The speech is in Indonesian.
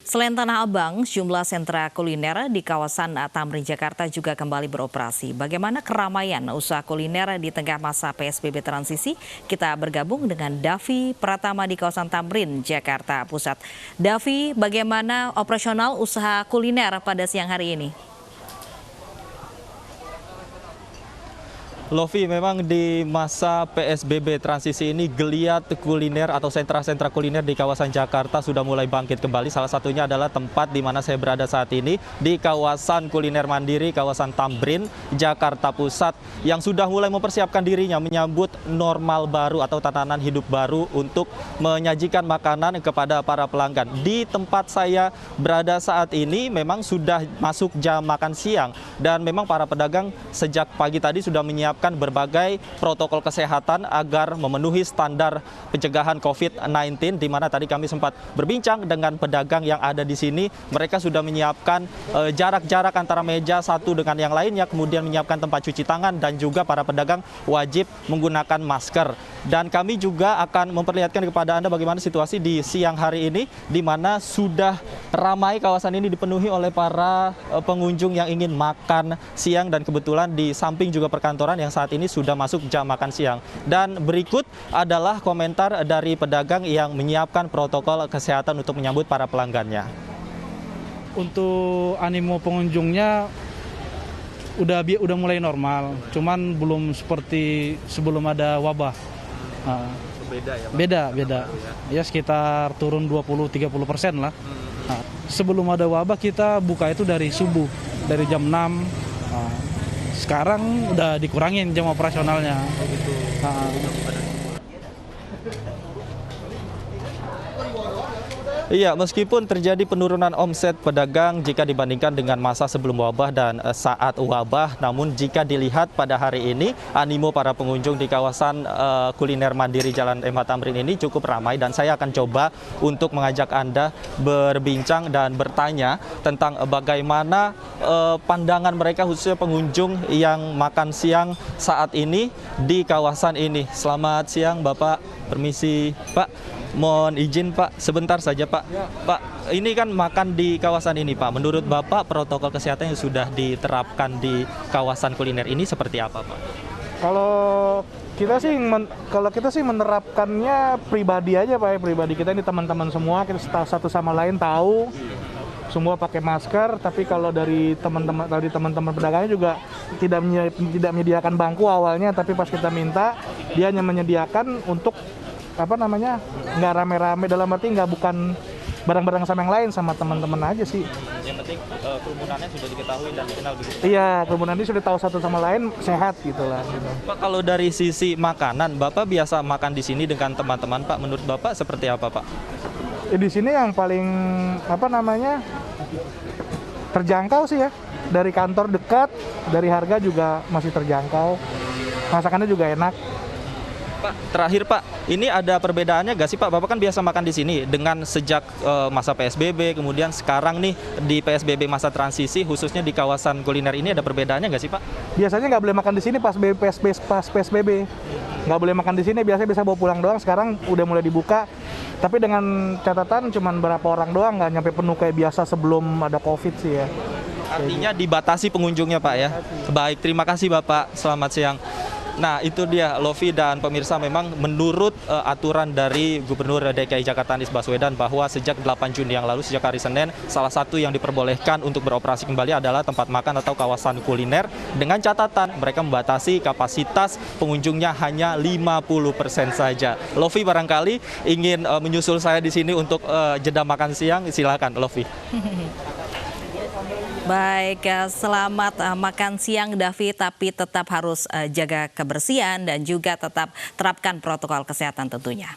Selain Tanah Abang, sejumlah sentra kuliner di kawasan Tamrin, Jakarta juga kembali beroperasi. Bagaimana keramaian usaha kuliner di tengah masa PSBB transisi? Kita bergabung dengan Davi Pratama di kawasan Tamrin, Jakarta Pusat. Davi, bagaimana operasional usaha kuliner pada siang hari ini? Lovi, memang di masa PSBB transisi ini geliat kuliner atau sentra-sentra kuliner di kawasan Jakarta sudah mulai bangkit kembali. Salah satunya adalah tempat di mana saya berada saat ini di kawasan kuliner mandiri, kawasan Tamrin, Jakarta Pusat, yang sudah mulai mempersiapkan dirinya menyambut normal baru atau tatanan hidup baru untuk menyajikan makanan kepada para pelanggan. Di tempat saya berada saat ini memang sudah masuk jam makan siang dan memang para pedagang sejak pagi tadi sudah menyiapkan berbagai protokol kesehatan agar memenuhi standar pencegahan COVID-19, di mana tadi kami sempat berbincang dengan pedagang yang ada di sini. Mereka sudah menyiapkan jarak-jarak antara meja satu dengan yang lainnya, kemudian menyiapkan tempat cuci tangan, dan juga para pedagang wajib menggunakan masker. Dan kami juga akan memperlihatkan kepada Anda bagaimana situasi di siang hari ini, di mana sudah ramai kawasan ini dipenuhi oleh para pengunjung yang ingin makan siang, dan kebetulan di samping juga perkantoran yang saat ini sudah masuk jam makan siang. Dan berikut adalah komentar dari pedagang yang menyiapkan protokol kesehatan untuk menyambut para pelanggannya. Untuk animo pengunjungnya udah mulai normal, cuman belum seperti sebelum ada wabah. Beda ya, Pak? Beda. Ya sekitar turun 20-30% lah. Nah, sebelum ada wabah kita buka itu dari subuh, dari jam 6. Sekarang udah dikurangin jam operasionalnya. Iya, meskipun terjadi penurunan omset pedagang jika dibandingkan dengan masa sebelum wabah dan saat wabah, namun jika dilihat pada hari ini, animo para pengunjung di kawasan kuliner mandiri Jalan MH Tamrin ini cukup ramai, dan saya akan coba untuk mengajak Anda berbincang dan bertanya tentang bagaimana pandangan mereka, khususnya pengunjung yang makan siang saat ini di kawasan ini. Selamat siang, Bapak. Permisi, Pak. Mohon izin, Pak, sebentar saja, Pak. Pak, ini kan makan di kawasan ini, Pak. Menurut Bapak, protokol kesehatan yang sudah diterapkan di kawasan kuliner ini seperti apa, Pak? Kalau kita sih menerapkannya pribadi aja, Pak. Pribadi kita ini teman-teman semua, kita satu sama lain tahu, semua pakai masker. Tapi kalau dari teman-teman pedagangnya juga tidak menyediakan bangku awalnya, tapi pas kita minta, dia hanya menyediakan untuk nggak rame-rame, dalam arti bukan barang-barang sama yang lain, sama teman-teman aja sih. Yang penting kerumunannya sudah diketahui dan dikenal begitu. Iya, kerumunannya sudah tahu satu sama lain, sehat gitulah. Gitu. Pak, kalau dari sisi makanan, Bapak biasa makan di sini dengan teman-teman, Pak. Menurut Bapak seperti apa, Pak? Di sini yang paling terjangkau sih ya. Dari kantor dekat, dari harga juga masih terjangkau. Masakannya juga enak. Pak, terakhir, Pak, ini ada perbedaannya nggak sih, Pak? Bapak kan biasa makan di sini dengan sejak masa PSBB, kemudian sekarang nih di PSBB masa transisi, khususnya di kawasan kuliner ini, ada perbedaannya nggak sih, Pak? Biasanya nggak boleh makan di sini pas PSBB. Nggak boleh makan di sini, biasanya bisa bawa pulang doang. Sekarang udah mulai dibuka, tapi dengan catatan cuman berapa orang doang, nggak nyampe penuh kayak biasa sebelum ada COVID sih ya. Artinya dibatasi pengunjungnya, Pak, ya? Baik, terima kasih, Bapak. Selamat siang. Nah, itu dia, Lovi dan pemirsa, memang menurut aturan dari Gubernur DKI Jakarta Anies Baswedan bahwa sejak 8 Juni yang lalu, sejak hari Senin, salah satu yang diperbolehkan untuk beroperasi kembali adalah tempat makan atau kawasan kuliner, dengan catatan mereka membatasi kapasitas pengunjungnya hanya 50% saja. Lovi barangkali ingin menyusul saya di sini untuk jeda makan siang, silakan, Lovi. Baik, selamat makan siang, Davi, tapi tetap harus jaga kebersihan dan juga tetap terapkan protokol kesehatan tentunya.